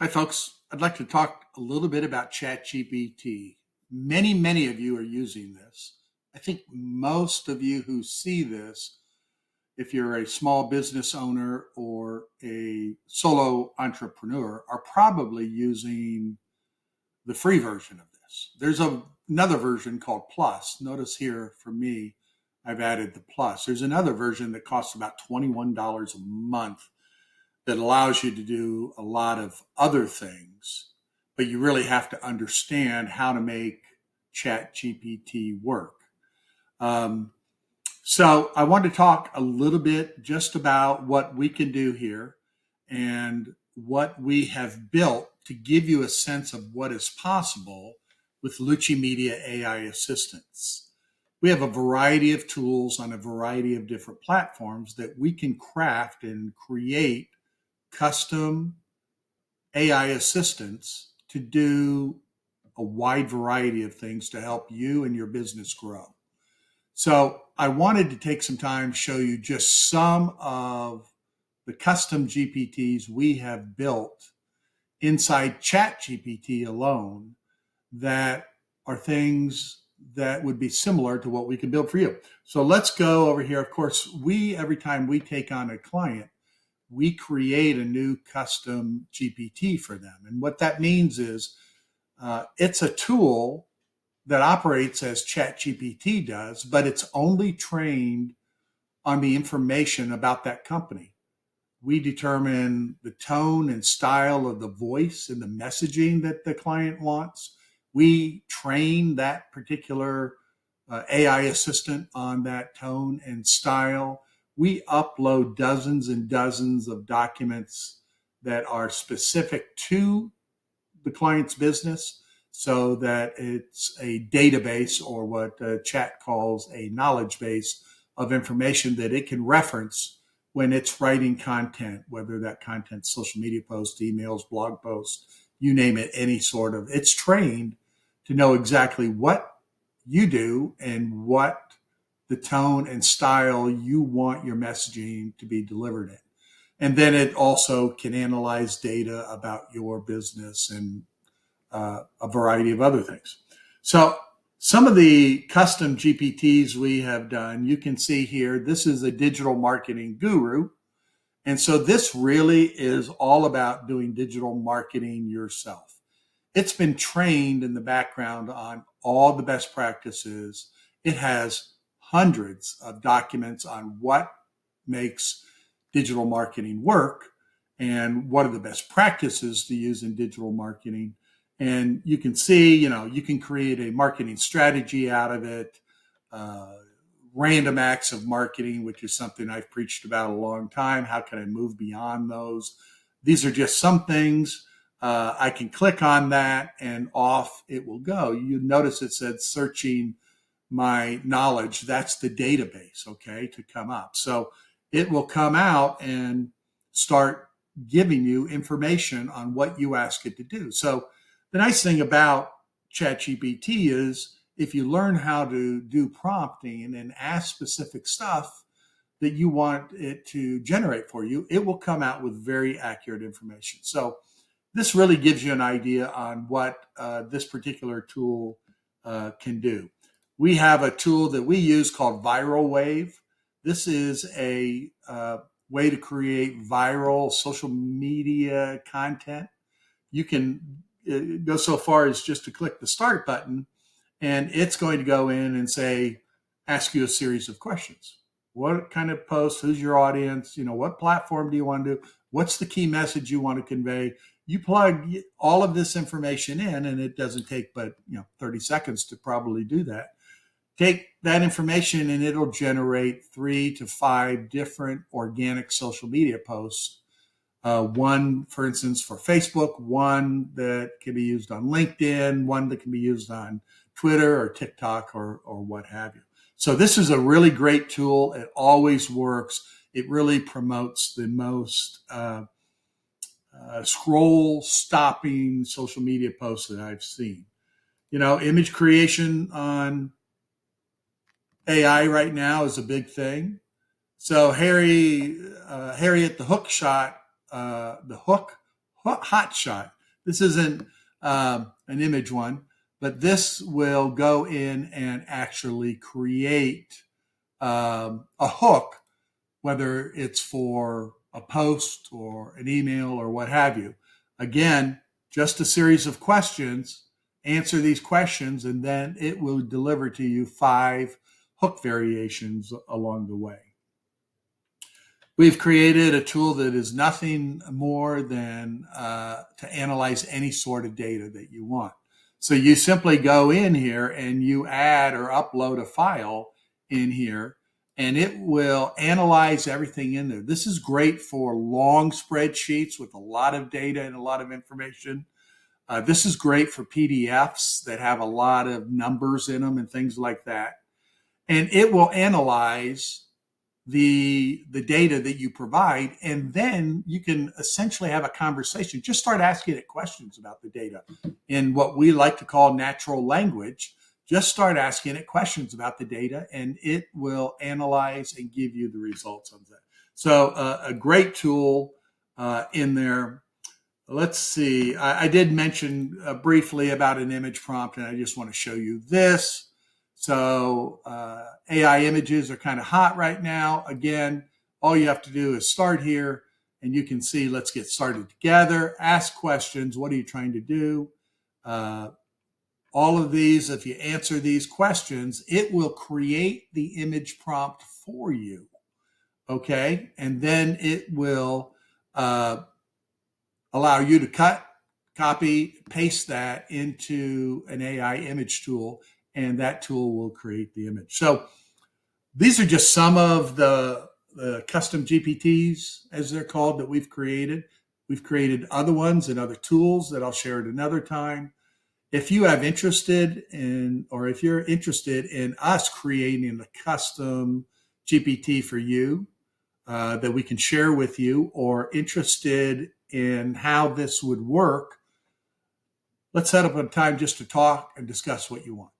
Hi, folks. I'd like to talk a little bit about ChatGPT. Many of you are using this. I think most of you who see this, if you're a small business owner or a solo entrepreneur, are probably using the free version of this. There's another version called Plus. Notice here for me, I've added the Plus. There's another version that costs about $21 a month that allows you to do a lot of other things, but you really have to understand how to make Chat GPT work. Um, so I want to talk a little bit just about what we can do here and what we have built to give you a sense of what is possible with Luce Media AI assistants. We have a variety of tools on a variety of different platforms that we can craft and create custom AI assistants to do a wide variety of things to help you and your business grow. So I wanted to take some time to show you just some of the custom GPTs we have built inside ChatGPT alone that are things that would be similar to what we can build for you. So let's go over here. Of course, every time we take on a client, we create a new custom GPT for them. And what that means is it's a tool that operates as ChatGPT does, but it's only trained on the information about that company. We determine the tone and style of the voice and the messaging that the client wants. We train that particular AI assistant on that tone and style. We upload dozens and dozens of documents that are specific to the client's business so that it's a database or what chat calls a knowledge base of information that it can reference when it's writing content, whether that content's social media posts, emails, blog posts, you name it, any sort of, it's trained to know exactly what you do and what the tone and style you want your messaging to be delivered in. And then it also can analyze data about your business and a variety of other things. So some of the custom GPTs we have done, you can see here, this is a digital marketing guru. And so this really is all about doing digital marketing yourself. It's been trained in the background on all the best practices. It has hundreds of documents on what makes digital marketing work and what are the best practices to use in digital marketing. And you can see, you can create a marketing strategy out of it, uh, random acts of marketing, which is something I've preached about a long time. How can I move beyond those? These are just some things. I can click on that and off it will go. You notice it said searching my knowledge. That's the database, okay, to come up. So it will come out and start giving you information on what you ask it to do. So the nice thing about ChatGPT is if you learn how to do prompting and ask specific stuff that you want it to generate for you, it will come out with very accurate information. So this really gives you an idea on what this particular tool can do. We have a tool that we use called Viral Wave. This is a way to create viral social media content. You can go so far as just to click the start button, and it's going to go in and say, ask you a series of questions. What kind of post? Who's your audience? What platform do you want to do? What's the key message you want to convey? You plug all of this information in, and it doesn't take but 30 seconds to probably do that. Take that information, and it'll generate 3 to 5 different organic social media posts. One, for instance, for Facebook, one that can be used on LinkedIn, one that can be used on Twitter or TikTok or what have you. So this is a really great tool. It always works. It really promotes the most scroll stopping social media posts that I've seen. Image creation on AI right now is a big thing. So Harriet the Hook shot, the hook hot shot. This isn't an image one, but this will go in and actually create a hook, whether it's for a post or an email or what have you. Again, just a series of questions, answer these questions, and then it will deliver to you 5 hook variations along the way. We've created a tool that is nothing more than to analyze any sort of data that you want. So you simply go in here and you add or upload a file in here, and it will analyze everything in there. This is great for long spreadsheets with a lot of data and a lot of information. This is great for PDFs that have a lot of numbers in them and things like that. And it will analyze the data that you provide, and then you can essentially have a conversation. Just start asking it questions about the data in what we like to call natural language. Just start asking it questions about the data, and it will analyze and give you the results of that. So a great tool in there. Let's see. I did mention briefly about an image prompt, and I just want to show you this. So AI images are kind of hot right now. Again, all you have to do is start here, and you can see, let's get started together. Ask questions. What are you trying to do? All of these, if you answer these questions, it will create the image prompt for you. Okay, and then it will allow you to cut, copy, paste that into an AI image tool, and that tool will create the image. So these are just some of the custom GPTs, as they're called, that we've created. We've created other ones and other tools that I'll share at another time. If you have interested in, or if you're interested in us creating a custom GPT for you that we can share with you, or interested in how this would work, let's set up a time just to talk and discuss what you want.